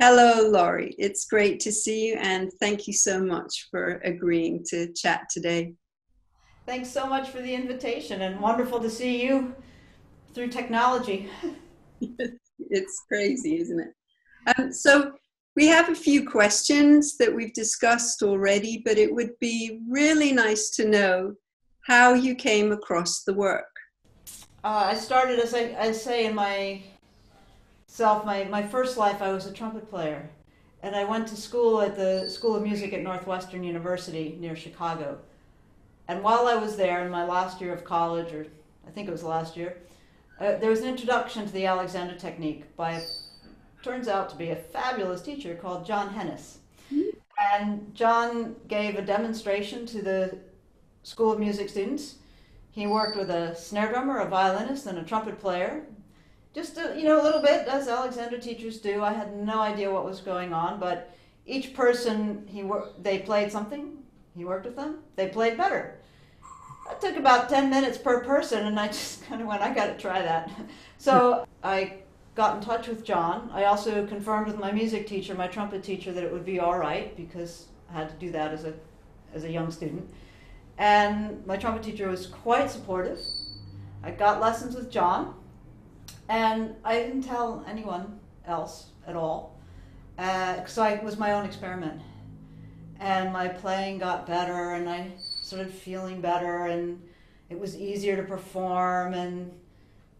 Hello, Laurie. It's great to see you, and thank you so much for agreeing to chat today. Thanks so much for the invitation and wonderful to see you through technology. It's crazy, isn't it? So we have a few questions that we've discussed already, but it would be really nice to know how you came across the work. I started, as I say in my first life, I was a trumpet player. And I went to school at the School of Music at Northwestern University near Chicago. And while I was there in my last year of college, or I think it was the last year, there was an introduction to the Alexander technique by, turns out to be a fabulous teacher called John Hennis. And John gave a demonstration to the School of Music students. He worked with a snare drummer, a violinist, and a trumpet player. Just a little bit, as Alexander teachers do. I had no idea what was going on, but each person, they played something, he worked with them, they played better. It took about 10 minutes per person, and I just kind of went, I got to try that. So I got in touch with John. I also confirmed with my music teacher, my trumpet teacher, that it would be all right, because I had to do that as a young student. And my trumpet teacher was quite supportive. I got lessons with John, and I didn't tell anyone else at all, because it was my own experiment. And my playing got better, and I started feeling better, and it was easier to perform, and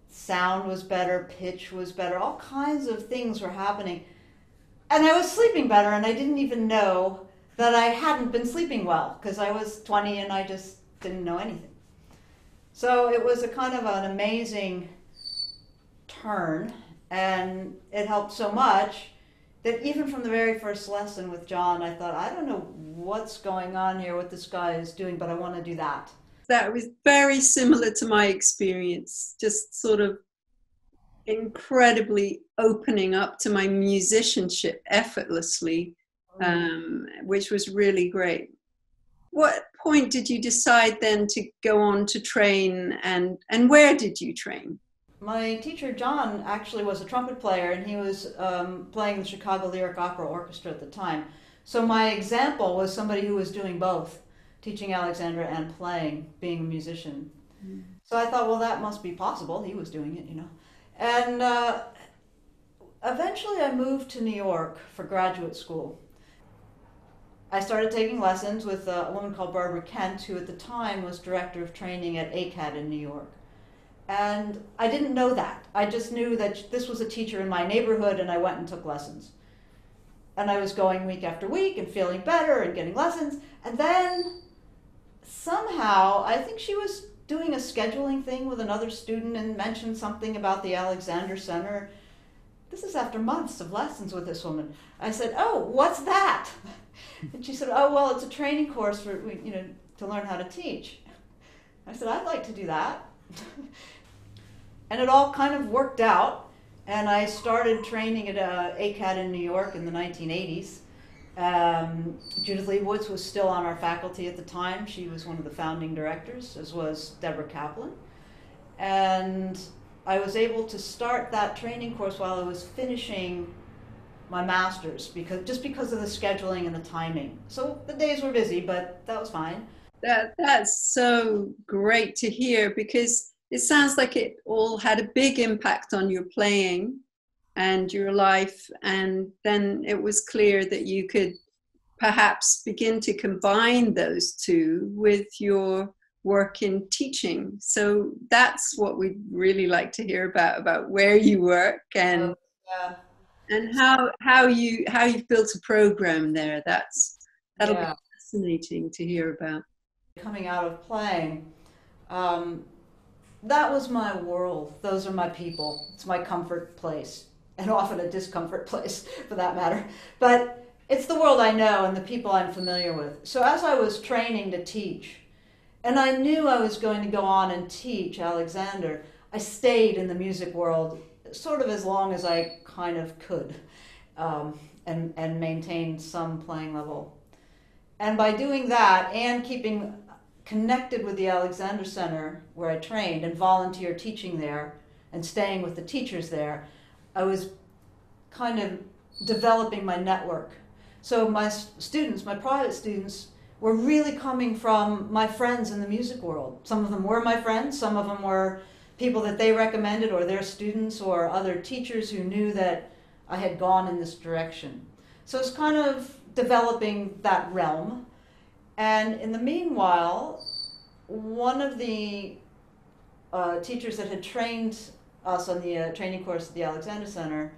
sound was better, pitch was better, all kinds of things were happening. And I was sleeping better, and I didn't even know that I hadn't been sleeping well, because I was 20 and I just didn't know anything. So it was a kind of an amazing turn, and it helped so much that even from the very first lesson with John, I thought, I don't know what's going on here, what this guy is doing, but I want to do that. That was very similar to my experience, just sort of incredibly opening up to my musicianship effortlessly, which was really great. What point did you decide then to go on to train, and where did you train? My teacher, John, actually was a trumpet player, and he was playing the Chicago Lyric Opera Orchestra at the time. So my example was somebody who was doing both, teaching Alexander and playing, being a musician. So I thought, well, that must be possible. He was doing it, And eventually I moved to New York for graduate school. I started taking lessons with a woman called Barbara Kent, who at the time was director of training at ACAD in New York. And I didn't know that. I just knew that this was a teacher in my neighborhood, and I went and took lessons. And I was going week after week and feeling better and getting lessons. And then somehow, I think she was doing a scheduling thing with another student and mentioned something about the Alexander Center. This is after months of lessons with this woman. I said, oh, what's that? And she said, oh, well, it's a training course for, to learn how to teach. I said, I'd like to do that. And it all kind of worked out, and I started training at ACAD in New York in the 1980s. Judith Woods was still on our faculty at the time. She was one of the founding directors, as was Deborah Kaplan. And I was able to start that training course while I was finishing my master's, because of the scheduling and the timing. So the days were busy, but that was fine. That's so great to hear, because it sounds like it all had a big impact on your playing and your life, and then it was clear that you could perhaps begin to combine those two with your work in teaching. So that's what we'd really like to hear about where you work and how you've built a program there. That'll be fascinating to hear about. Coming out of playing, that was my world. Those are my people. It's my comfort place, and often a discomfort place for that matter. But it's the world I know and the people I'm familiar with. So as I was training to teach, and I knew I was going to go on and teach Alexander, I stayed in the music world sort of as long as I kind of could, and maintained some playing level. And by doing that and keeping connected with the Alexander Center where I trained and volunteer teaching there and staying with the teachers there, I was kind of developing my network. So my students, my private students, were really coming from my friends in the music world. Some of them were my friends, some of them were people that they recommended, or their students, or other teachers who knew that I had gone in this direction. So it's kind of developing that realm. And in the meanwhile, one of the teachers that had trained us on the training course at the Alexander Center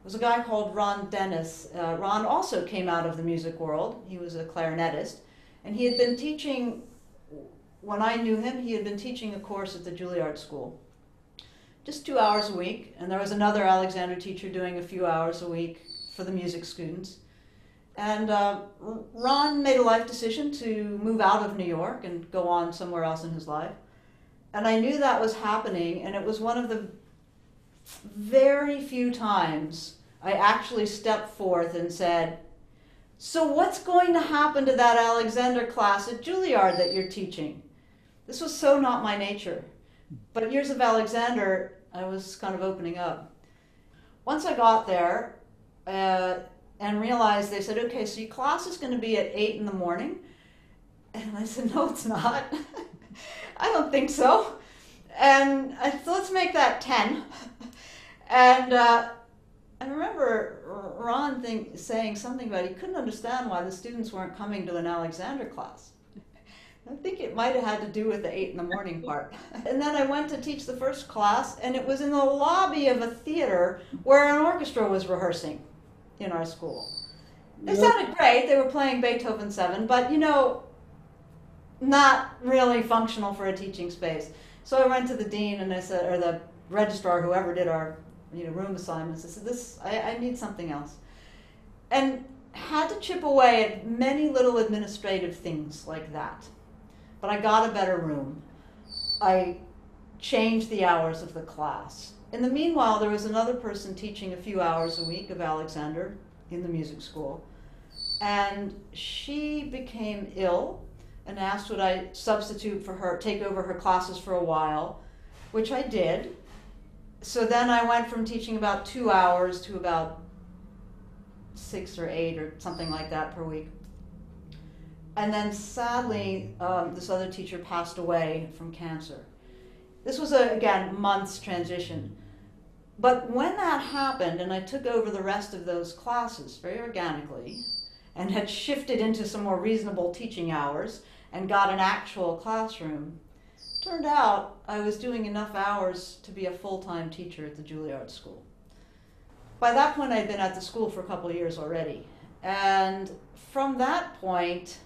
was a guy called Ron Dennis. Ron also came out of the music world. He was a clarinetist. And he had been teaching, when I knew him, he had been teaching a course at the Juilliard School. Just 2 hours a week. And there was another Alexander teacher doing a few hours a week for the music students. And Ron made a life decision to move out of New York and go on somewhere else in his life. And I knew that was happening, and it was one of the very few times I actually stepped forth and said, so what's going to happen to that Alexander class at Juilliard that you're teaching? This was so not my nature. But years of Alexander, I was kind of opening up. Once I got there and realized, they said, okay, so your class is going to be at 8 in the morning. And I said, no, it's not. I don't think so. And I said, let's make that 10. And I remember Ron saying something about he couldn't understand why the students weren't coming to an Alexander class. I think it might have had to do with the 8 in the morning part. And then I went to teach the first class, and it was in the lobby of a theater where an orchestra was rehearsing in our school. They sounded great. They were playing Beethoven 7, but, you know, not really functional for a teaching space. So I went to the dean and I said, or the registrar, whoever did our room assignments, I said, I need something else. And had to chip away at many little administrative things like that. But I got a better room. I changed the hours of the class. In the meanwhile, there was another person teaching a few hours a week of Alexander in the music school. And she became ill and asked would I substitute for her, take over her classes for a while, which I did. So then I went from teaching about 2 hours to about 6 or 8 or something like that per week. And then sadly, this other teacher passed away from cancer. This was, again, months transition. But when that happened, and I took over the rest of those classes very organically, and had shifted into some more reasonable teaching hours, and got an actual classroom, turned out I was doing enough hours to be a full-time teacher at the Juilliard School. By that point, I'd been at the school for a couple of years already. And from that point,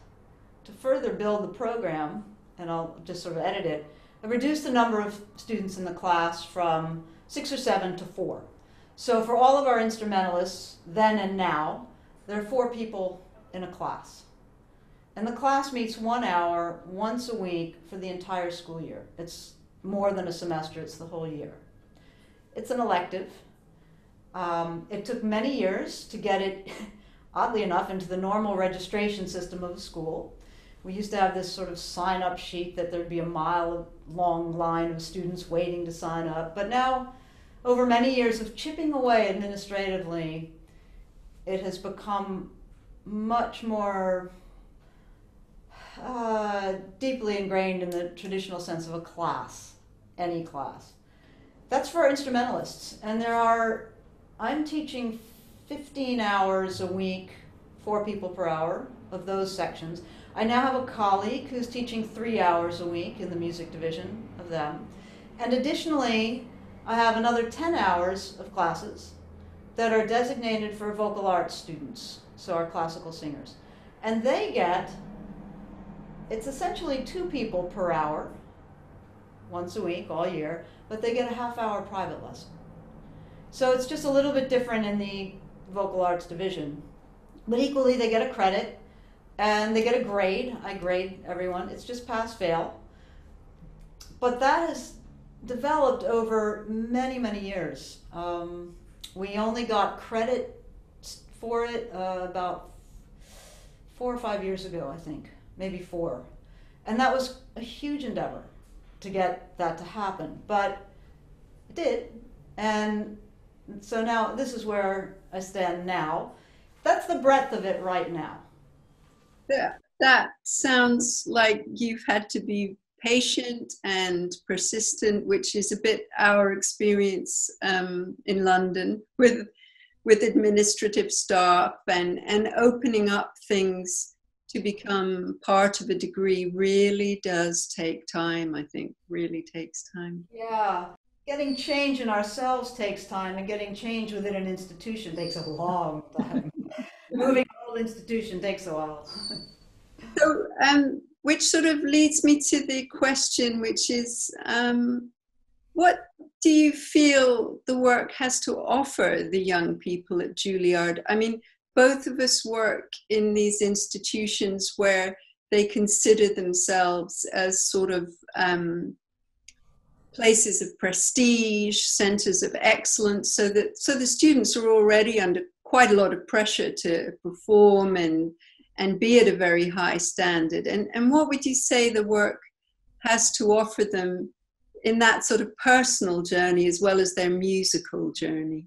to further build the program, and I'll just sort of edit it, I reduced the number of students in the class from 6 or 7 to 4. So for all of our instrumentalists, then and now, there are 4 people in a class. And the class meets 1 hour once a week for the entire school year. It's more than a semester, it's the whole year. It's an elective. It took many years to get it, oddly enough, into the normal registration system of a school. We used to have this sort of sign-up sheet that there'd be a mile-long line of students waiting to sign up. But now, over many years of chipping away administratively, it has become much more deeply ingrained in the traditional sense of a class, any class. That's for instrumentalists. And I'm teaching 15 hours a week, 4 people per hour of those sections. I now have a colleague who's teaching 3 hours a week in the music division of them. And additionally, I have another 10 hours of classes that are designated for vocal arts students, so our classical singers. And they get, it's essentially 2 people per hour, once a week, all year, but they get a half-hour private lesson. So it's just a little bit different in the vocal arts division. But equally, they get a credit, and they get a grade. I grade everyone. It's just pass-fail. But that has developed over many, many years. We only got credit for it about 4 or 5 years ago, I think, maybe 4. And that was a huge endeavor to get that to happen, but it did. And so now this is where I stand now. That's the breadth of it right now. That sounds like you've had to be patient and persistent, which is a bit our experience in London with administrative staff and opening up things to become part of a degree really does take time, I think, really takes time. Yeah. Getting change in ourselves takes time, and getting change within an institution takes a long time. Moving a whole institution takes a while. So, which sort of leads me to the question, which is, what do you feel the work has to offer the young people at Juilliard? I mean, both of us work in these institutions where they consider themselves as sort of places of prestige, centers of excellence, so the students are already under quite a lot of pressure to perform and be at a very high standard. And what would you say the work has to offer them in that sort of personal journey as well as their musical journey?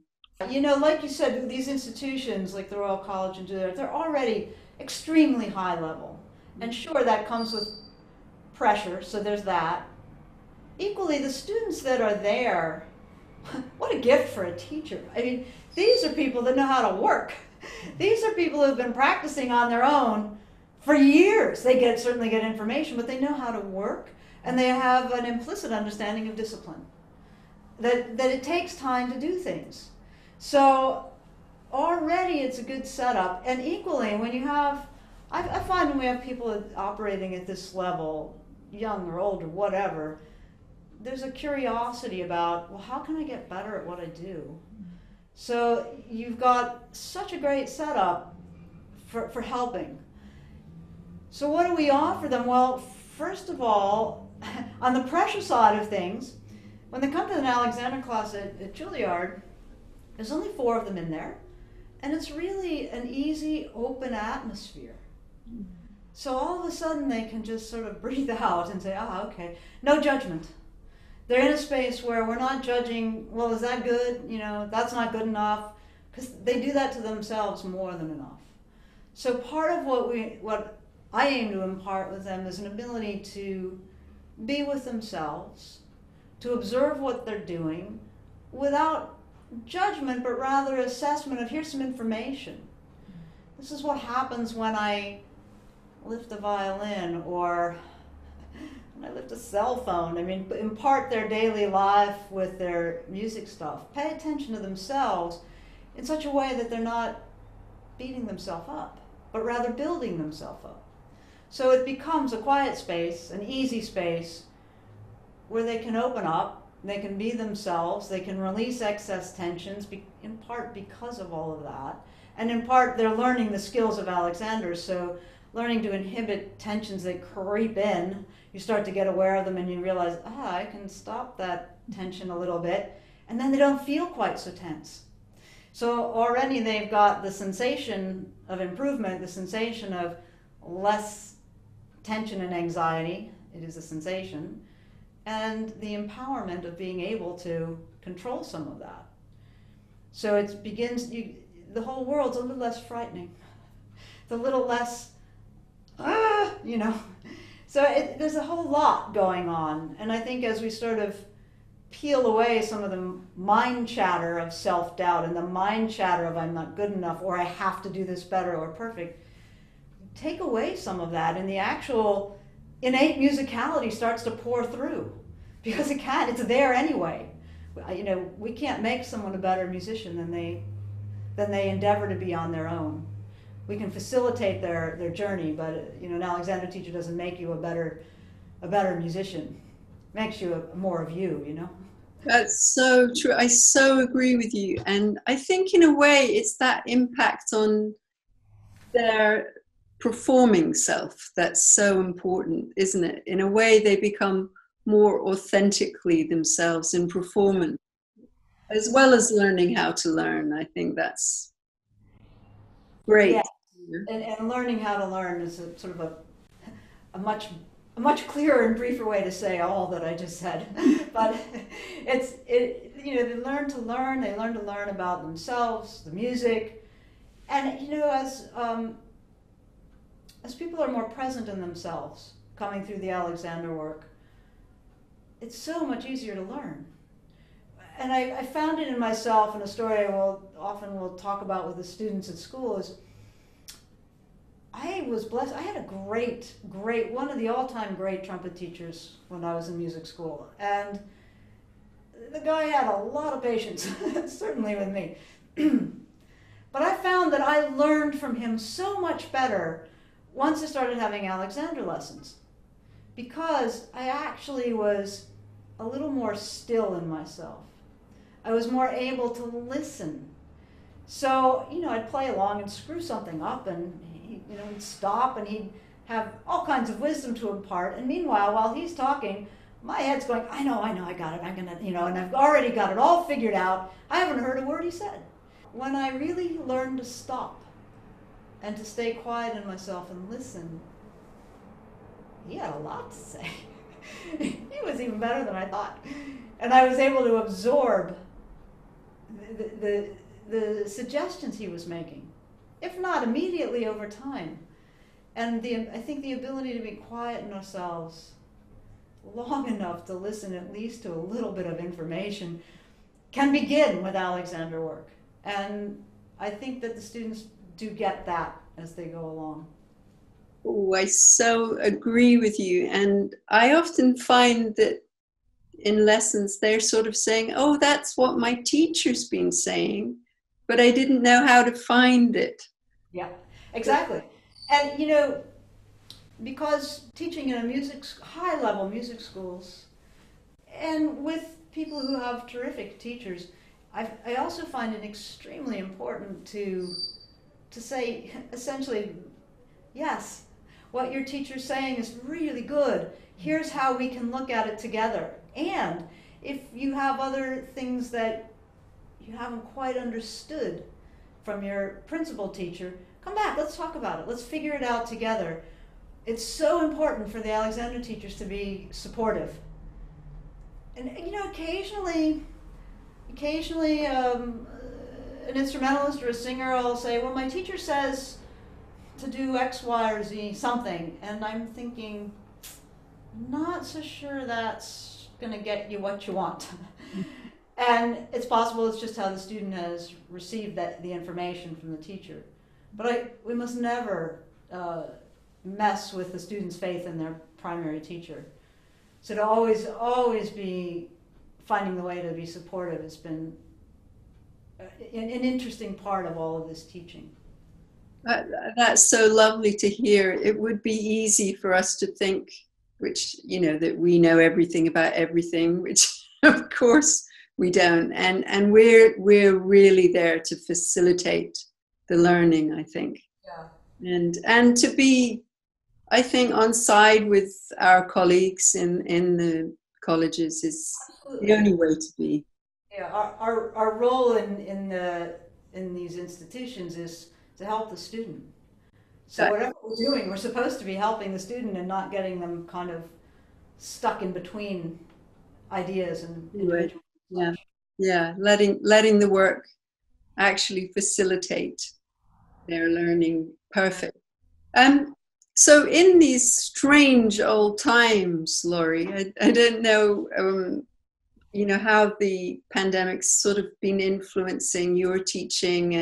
You know, like you said, these institutions like the Royal College and Juilliard, they're already extremely high level. And sure, that comes with pressure, so there's that. Equally, the students that are there, what a gift for a teacher. I mean, these are people that know how to work. These are people who have been practicing on their own for years. They certainly get information, but they know how to work, and they have an implicit understanding of discipline. That it takes time to do things. So already it's a good setup. And equally, when you have, I find when we have people operating at this level, young or old or whatever, there's a curiosity about, well, how can I get better at what I do? So you've got such a great setup for helping. So what do we offer them? Well, first of all, on the pressure side of things, when they come to an Alexander class at Juilliard, there's only 4 of them in there, and it's really an easy, open atmosphere. So all of a sudden they can just sort of breathe out and say, okay, no judgment. They're in a space where we're not judging, well, is that good? You know, that's not good enough. Because they do that to themselves more than enough. So part of what I aim to impart with them is an ability to be with themselves, to observe what they're doing without judgment, but rather assessment of, here's some information. This is what happens when I lift a violin or when I lift a cell phone. I mean, impart their daily life with their music stuff. Pay attention to themselves in such a way that they're not beating themselves up, but rather building themselves up. So it becomes a quiet space, an easy space, where they can open up, they can be themselves, they can release excess tensions, in part because of all of that. And in part, they're learning the skills of Alexander, so learning to inhibit tensions that creep in. You start to get aware of them and you realize, I can stop that tension a little bit, and then they don't feel quite so tense. So already they've got the sensation of improvement, the sensation of less tension and anxiety, it is a sensation, and the empowerment of being able to control some of that. So it begins, the whole world's a little less frightening. It's a little less, you know. So there's a whole lot going on. And I think as we sort of peel away some of the mind chatter of self-doubt and the mind chatter of I'm not good enough or I have to do this better or perfect, take away some of that and the actual innate musicality starts to pour through. Because it can, it's there anyway. You know, we can't make someone a better musician than they endeavor to be on their own. We can facilitate their journey, but you know, an Alexander teacher doesn't make you a better musician. It makes you more of you, you know? That's so true. I so agree with you. And I think in a way it's that impact on their performing self that's so important, isn't it? In a way they become more authentically themselves in performance, as well as learning how to learn. I think that's great. Yeah. And learning how to learn is a sort of a much a much clearer and briefer way to say all that I just said. But you know, they learn to learn. They learn to learn about themselves, the music, and you know, as people are more present in themselves, coming through the Alexander work, it's so much easier to learn. And I found it in myself, and a story I often will talk about with the students at school is, I was blessed. I had a great, one of the all-time great trumpet teachers when I was in music school. And the guy had a lot of patience, certainly with me. But I found that I learned from him so much better once I started having Alexander lessons, because I actually was a little more still in myself. I was more able to listen. So, you know, I'd play along and screw something up, and he'd stop, and he'd have all kinds of wisdom to impart. And meanwhile, while he's talking, my head's going, I know, I got it. I'm gonna, and I've already got it all figured out. I haven't heard a word he said. When I really learned to stop and to stay quiet in myself and listen, he had a lot to say. He was even better than I thought. And I was able to absorb the suggestions he was making, if not immediately, over time. And I think the ability to be quiet in ourselves long enough to listen at least to a little bit of information can begin with Alexander work. And I think that the students do get that as they go along. Oh, I so agree with you. And I often find that in lessons, they're sort of saying, oh, that's what my teacher's been saying, but I didn't know how to find it. Yeah, exactly. And, because teaching in high-level music schools, and with people who have terrific teachers, I also find it extremely important to say, essentially, yes, what your teacher's saying is really good. Here's how we can look at it together. And if you have other things that you haven't quite understood from your principal teacher, come back, let's talk about it. Let's figure it out together. It's so important for the Alexander teachers to be supportive. And, occasionally an instrumentalist or a singer will say, well, my teacher says to do X, Y, or Z something. And I'm thinking, not so sure that's going to get you what you want. And it's possible it's just how the student has received the information from the teacher. But we must never mess with the student's faith in their primary teacher. So to always be finding the way to be supportive has been an interesting part of all of this teaching. That's so lovely to hear. It would be easy for us to think, that we know everything about everything, which of course we don't. And we're really there to facilitate the learning, I think. Yeah. And to be, I think, on side with our colleagues in the colleges is Absolutely. The only way to be. Yeah, our role in these institutions is to help the student. So whatever we're doing, we're supposed to be helping the student and not getting them kind of stuck in between ideas and individuals. Yeah, letting the work actually facilitate their learning. Perfect. So in these strange old times, Laurie, I don't know, how the pandemic's sort of been influencing your teaching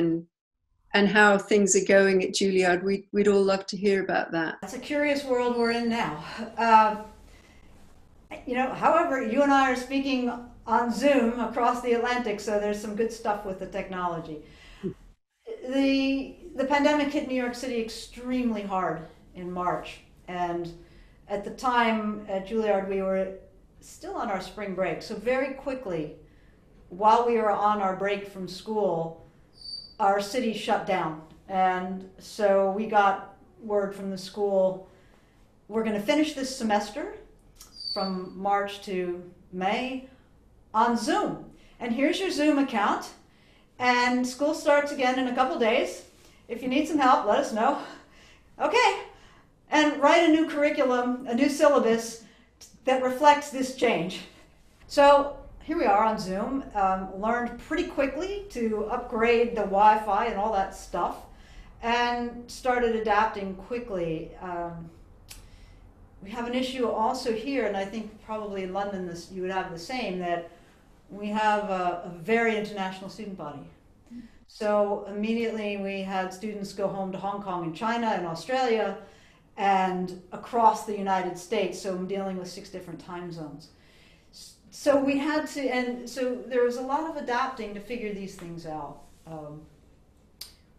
and how things are going at Juilliard. We'd all love to hear about that. It's a curious world we're in now. However, you and I are speaking on Zoom across the Atlantic, so there's some good stuff with the technology. The pandemic hit New York City extremely hard in March, and at the time at Juilliard we were still on our spring break, so very quickly, while we were on our break from school, our city shut down. And so we got word from the school, we're going to finish this semester from March to May on Zoom. And here's your Zoom account. And school starts again in a couple days. If you need some help, let us know. Okay. and write a new curriculum, a new syllabus that reflects this change. So here we are on Zoom, learned pretty quickly to upgrade the Wi-Fi and all that stuff, and started adapting quickly. We have an issue also here, and I think probably in London you would have the same, that we have a very international student body. So immediately we had students go home to Hong Kong and China and Australia and across the United States, so I'm dealing with 6 different time zones. So we had to, and so there was a lot of adapting to figure these things out,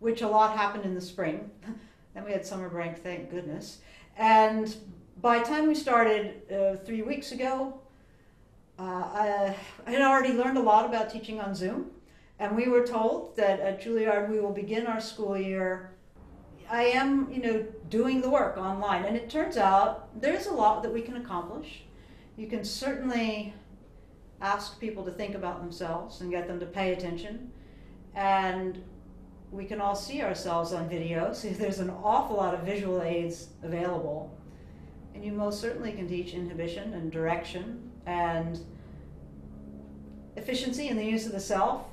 which a lot happened in the spring. Then we had summer break, thank goodness. And by the time we started 3 weeks ago, I had already learned a lot about teaching on Zoom. And we were told that at Juilliard we will begin our school year. I am, doing the work online. And it turns out there's a lot that we can accomplish. You can certainly ask people to think about themselves and get them to pay attention. And we can all see ourselves on video. So there's an awful lot of visual aids available. And you most certainly can teach inhibition and direction and efficiency in the use of the self.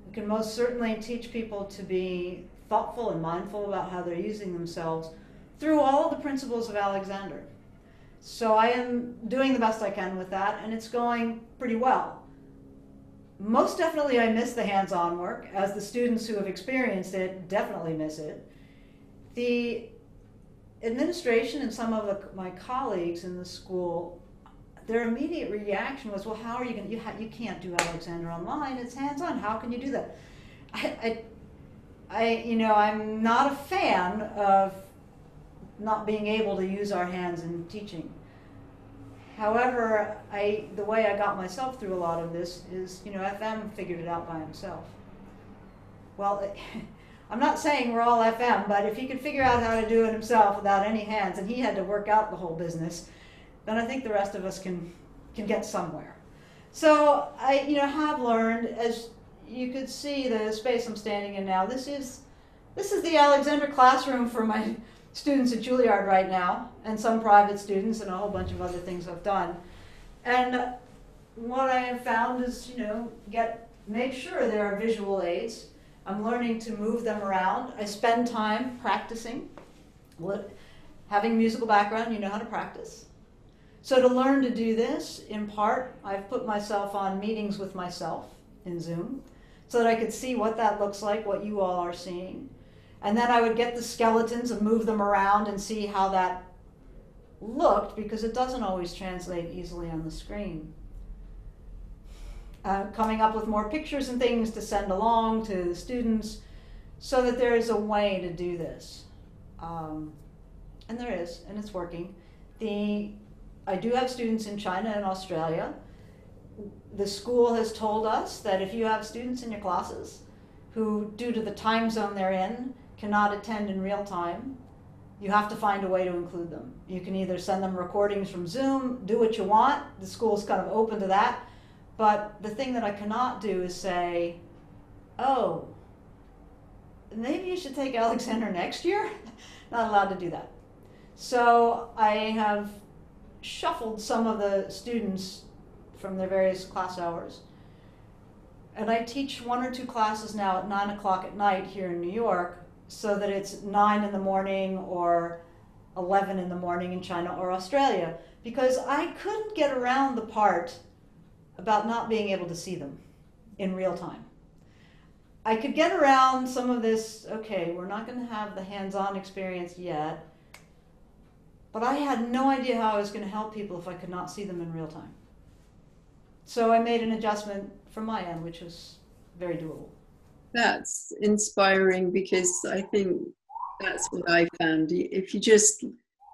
You can most certainly teach people to be thoughtful and mindful about how they're using themselves through all of the principles of Alexander. So I am doing the best I can with that, and it's going pretty well. Most definitely I miss the hands-on work, as the students who have experienced it definitely miss it. The administration and some of my colleagues in the school, their immediate reaction was, well, how are you going to, you can't do Alexander online, it's hands-on, how can you do that? I'm not a fan of not being able to use our hands in teaching. However, the way I got myself through a lot of this is, FM figured it out by himself. Well, I'm not saying we're all FM, but if he could figure out how to do it himself without any hands, and he had to work out the whole business, then I think the rest of us can get somewhere. So I, have learned, as you could see the space I'm standing in now, this is the Alexander classroom for my students at Juilliard right now, and some private students, and a whole bunch of other things I've done. And what I have found is, make sure there are visual aids. I'm learning to move them around. I spend time practicing. Having a musical background, you know how to practice. So to learn to do this, in part, I've put myself on meetings with myself in Zoom so that I could see what that looks like, what you all are seeing. And then I would get the skeletons and move them around and see how that looked, because it doesn't always translate easily on the screen. Coming up with more pictures and things to send along to the students so that there is a way to do this. And there is, and it's working. I do have students in China and Australia. The school has told us that if you have students in your classes who, due to the time zone they're in, cannot attend in real time, you have to find a way to include them. You can either send them recordings from Zoom, do what you want. The school's kind of open to that. But the thing that I cannot do is say, oh, maybe you should take Alexander next year. Not allowed to do that. So I have shuffled some of the students from their various class hours. And I teach 1 or 2 classes now at 9 o'clock at night here in New York, so that it's 9 in the morning or 11 in the morning in China or Australia, because I couldn't get around the part about not being able to see them in real time. I could get around some of this, okay, we're not going to have the hands-on experience yet, but I had no idea how I was going to help people if I could not see them in real time. So I made an adjustment from my end, which was very doable. That's inspiring, because I think that's what I found. If you're just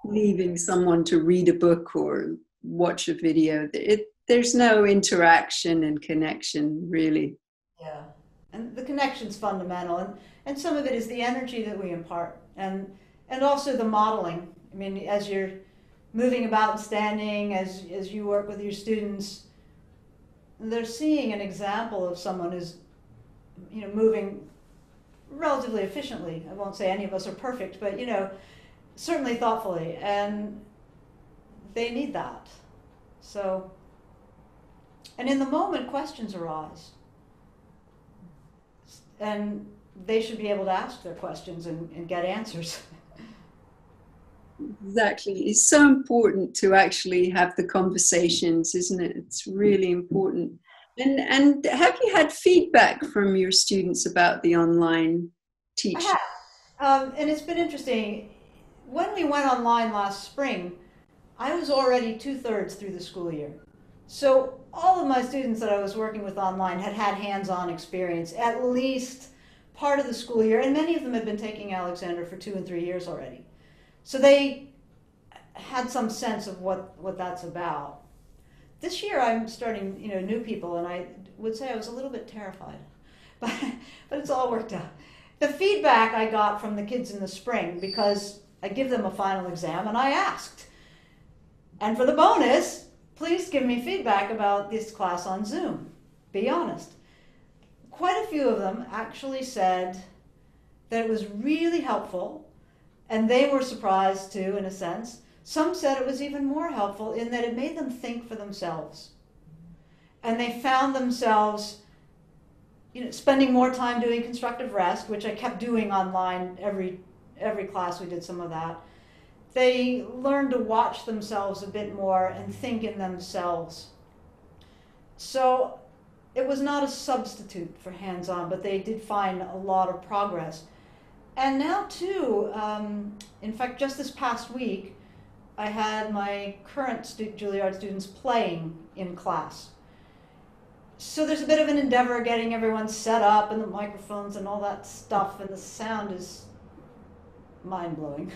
leaving someone to read a book or watch a video, there's no interaction and connection, really. Yeah, and the connection's fundamental, and some of it is the energy that we impart, and also the modeling. I mean, as you're moving about and standing, as you work with your students, they're seeing an example of someone who's, moving relatively efficiently. I won't say any of us are perfect, but certainly thoughtfully, and they need that. So, and in the moment, questions arise. And they should be able to ask their questions and get answers. Exactly. It's so important to actually have the conversations, isn't it? It's really important. And have you had feedback from your students about the online I teaching? have. And it's been interesting. When we went online last spring, I was already 2/3 through the school year. So all of my students that I was working with online had had hands-on experience at least part of the school year, and many of them had been taking Alexander for 2 and 3 years already. So they had some sense of what that's about. This year I'm starting, new people, and I would say I was a little bit terrified, but it's all worked out. The feedback I got from the kids in the spring, because I give them a final exam, and I asked, and for the bonus, please give me feedback about this class on Zoom. Be honest. Quite a few of them actually said that it was really helpful, and they were surprised too, in a sense. Some said it was even more helpful in that it made them think for themselves. And they found themselves spending more time doing constructive rest, which I kept doing online every class. We did some of that. They learned to watch themselves a bit more and think in themselves. So it was not a substitute for hands-on, but they did find a lot of progress. And now too, in fact, just this past week, I had my current Juilliard students playing in class. So there's a bit of an endeavor getting everyone set up and the microphones and all that stuff, and the sound is mind-blowing,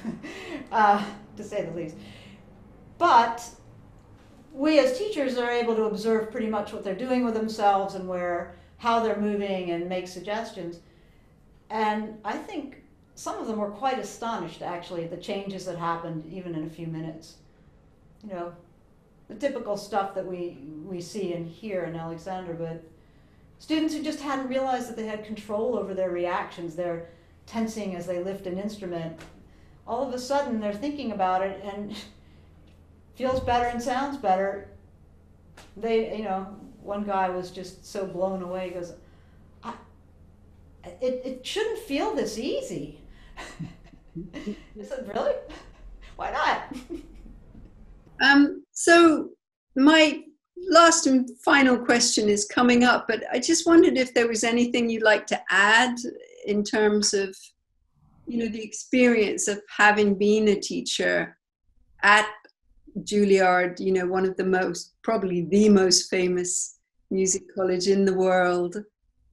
to say the least. But we as teachers are able to observe pretty much what they're doing with themselves and how they're moving and make suggestions. And I think some of them were quite astonished, actually, at the changes that happened even in a few minutes. The typical stuff that we see and hear in Alexander, but students who just hadn't realized that they had control over their reactions, their tensing as they lift an instrument, all of a sudden they're thinking about it and feels better and sounds better. One guy was just so blown away. He goes, it shouldn't feel this easy. I said, really? Why not? So my last and final question is coming up, but I just wondered if there was anything you'd like to add in terms of, the experience of having been a teacher at Juilliard, one of probably the most famous music college in the world,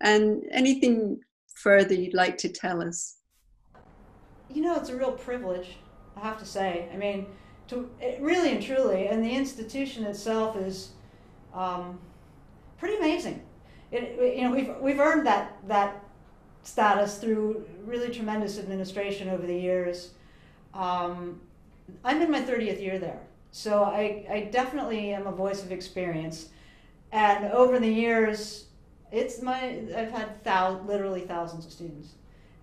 and anything further you'd like to tell us. It's a real privilege, I have to say. I mean, really and truly, and the institution itself is pretty amazing. We've earned that status through really tremendous administration over the years. I'm in my 30th year there, so I definitely am a voice of experience. And over the years, I've had literally thousands of students,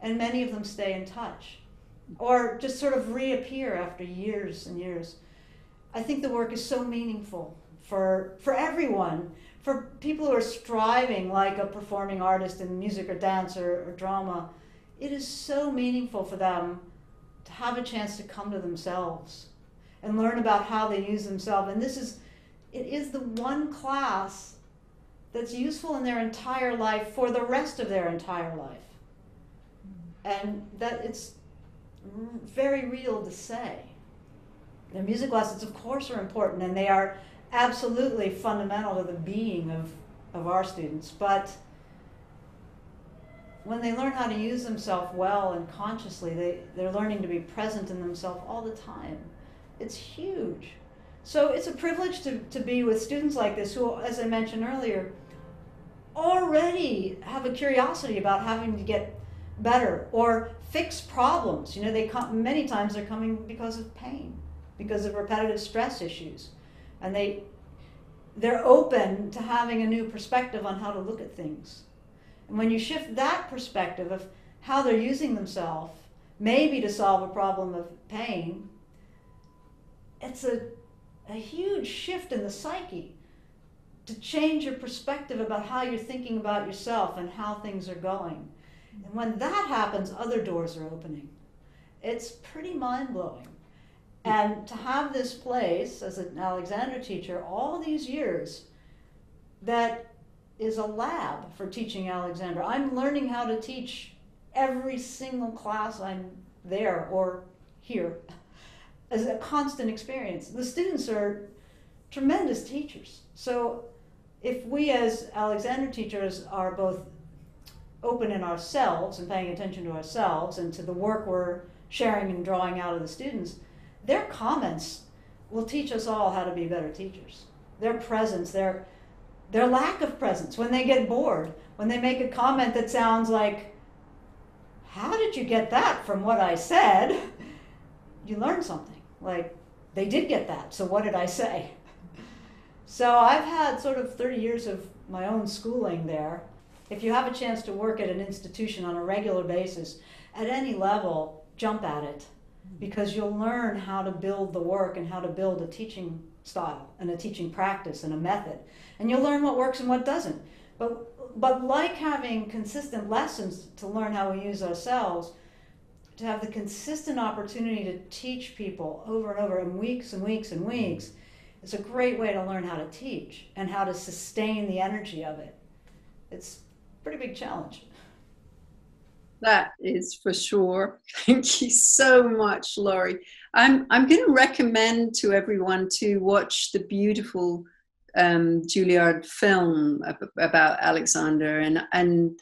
and many of them stay in touch, or just sort of reappear after years and years. I think the work is so meaningful for everyone, for people who are striving like a performing artist in music or dance or drama. It is so meaningful for them to have a chance to come to themselves and learn about how they use themselves. And it is the one class that's useful in their entire life for the rest of their entire life. And that it's very real to say. Their music lessons, of course, are important, and they are absolutely fundamental to the being of our students. But when they learn how to use themselves well and consciously, they're learning to be present in themselves all the time. It's huge. So it's a privilege to be with students like this who, as I mentioned earlier, already have a curiosity about having to get better or fix problems. Many times they're coming because of pain, because of repetitive stress issues. And they're open to having a new perspective on how to look at things. And when you shift that perspective of how they're using themselves maybe to solve a problem of pain, it's a huge shift in the psyche to change your perspective about how you're thinking about yourself and how things are going. And when that happens, other doors are opening. It's pretty mind-blowing. And to have this place as an Alexander teacher all these years that is a lab for teaching Alexander. I'm learning how to teach every single class I'm there or here as a constant experience. The students are tremendous teachers. So if we as Alexander teachers are both open in ourselves and paying attention to ourselves and to the work we're sharing and drawing out of the students, their comments will teach us all how to be better teachers. Their presence, their lack of presence, when they get bored, when they make a comment that sounds like, how did you get that from what I said? You learn something. Like, they did get that, so what did I say? So I've had sort of 30 years of my own schooling there. If you have a chance to work at an institution on a regular basis, at any level, jump at it, because you'll learn how to build the work and how to build a teaching style and a teaching practice and a method. And you'll learn what works and what doesn't. But like having consistent lessons to learn how we use ourselves, to have the consistent opportunity to teach people over and over in weeks and weeks and weeks, is a great way to learn how to teach and how to sustain the energy of it. It's a pretty big challenge. That is for sure. Thank you so much, Laurie. I'm going to recommend to everyone to watch the beautiful Juilliard film about Alexander, and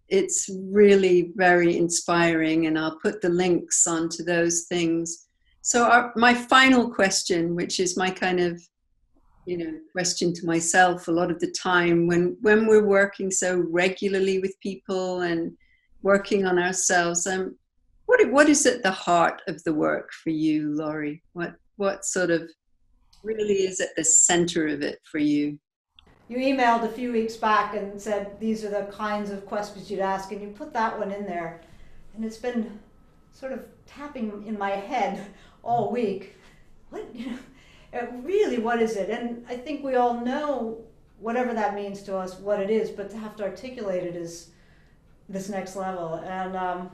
it's really very inspiring, and I'll put the links onto those things. So my final question, which is my kind of question to myself a lot of the time, when we're working so regularly with people and working on ourselves, what is at the heart of the work for you, Laurie? What sort of really is at the center of it for you? You emailed a few weeks back and said these are the kinds of questions you'd ask, and you put that one in there, and it's been sort of tapping in my head all week. Really, what is it? And I think we all know, whatever that means to us, what it is, but to have to articulate it is this next level. And I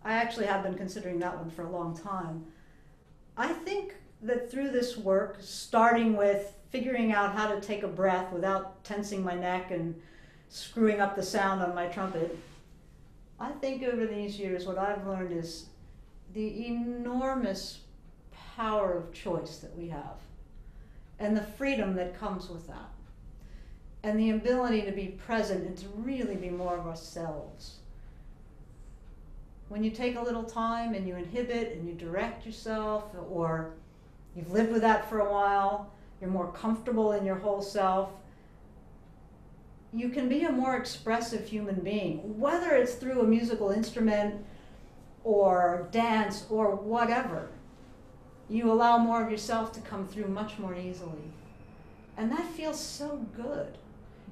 actually have been considering that one for a long time. I think that through this work, starting with figuring out how to take a breath without tensing my neck and screwing up the sound on my trumpet, I think over these years what I've learned is the enormous power of choice that we have and the freedom that comes with that and the ability to be present and to really be more of ourselves. When you take a little time and you inhibit and you direct yourself, or you've lived with that for a while, you're more comfortable in your whole self, you can be a more expressive human being, whether it's through a musical instrument or dance or whatever. You allow more of yourself to come through much more easily. And that feels so good.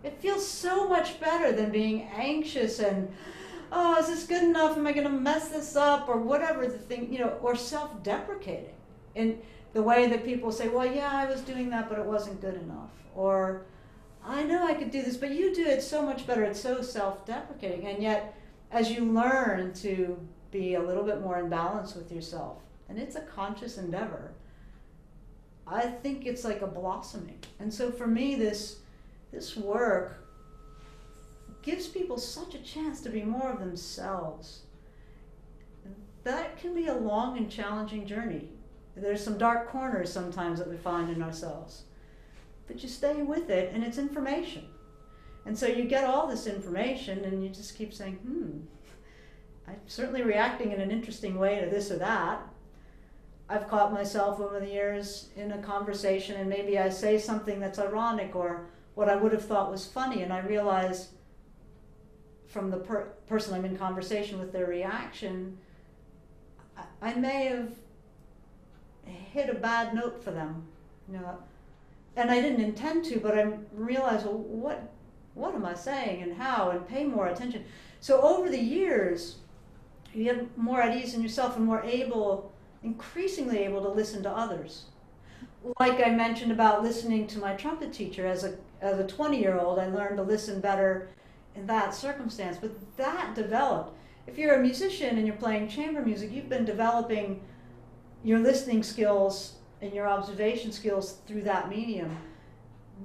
It feels so much better than being anxious and, oh, is this good enough? Am I going to mess this up? Or whatever the thing, or self-deprecating in the way that people say, well, yeah, I was doing that, but it wasn't good enough. Or, I know I could do this, but you do it so much better. It's so self-deprecating. And yet, as you learn to be a little bit more in balance with yourself, and it's a conscious endeavor, I think it's like a blossoming. And so for me, this work gives people such a chance to be more of themselves. That can be a long and challenging journey. There's some dark corners sometimes that we find in ourselves. But you stay with it, and it's information. And so you get all this information, and you just keep saying, I'm certainly reacting in an interesting way to this or that. I've caught myself over the years in a conversation, and maybe I say something that's ironic or what I would have thought was funny, and I realize from the person I'm in conversation with, their reaction, I may have hit a bad note for them, and I didn't intend to, but I realized, well, what am I saying and how, and pay more attention. So over the years, you get more at ease in yourself and more able, increasingly able to listen to others. Like I mentioned about listening to my trumpet teacher, as a 20-year-old, I learned to listen better in that circumstance. But that developed. If you're a musician and you're playing chamber music, you've been developing your listening skills and your observation skills through that medium.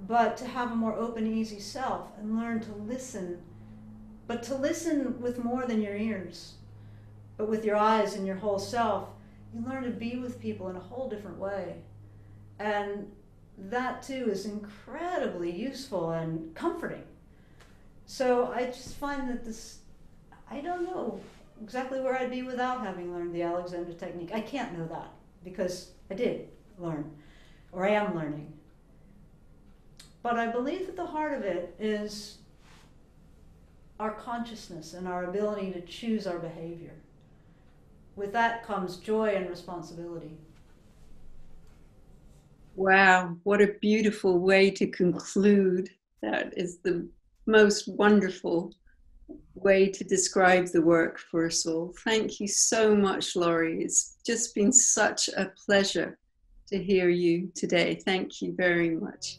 But to have a more open, easy self and learn to listen, but to listen with more than your ears, but with your eyes and your whole self, you learn to be with people in a whole different way. And that too is incredibly useful and comforting. So I just find that this, I don't know exactly where I'd be without having learned the Alexander technique. I can't know that because I did learn, or I am learning. But I believe that the heart of it is our consciousness and our ability to choose our behavior. With that comes joy and responsibility. Wow, what a beautiful way to conclude. That is the most wonderful way to describe the work for us all. Thank you so much, Laurie. It's just been such a pleasure to hear you today. Thank you very much.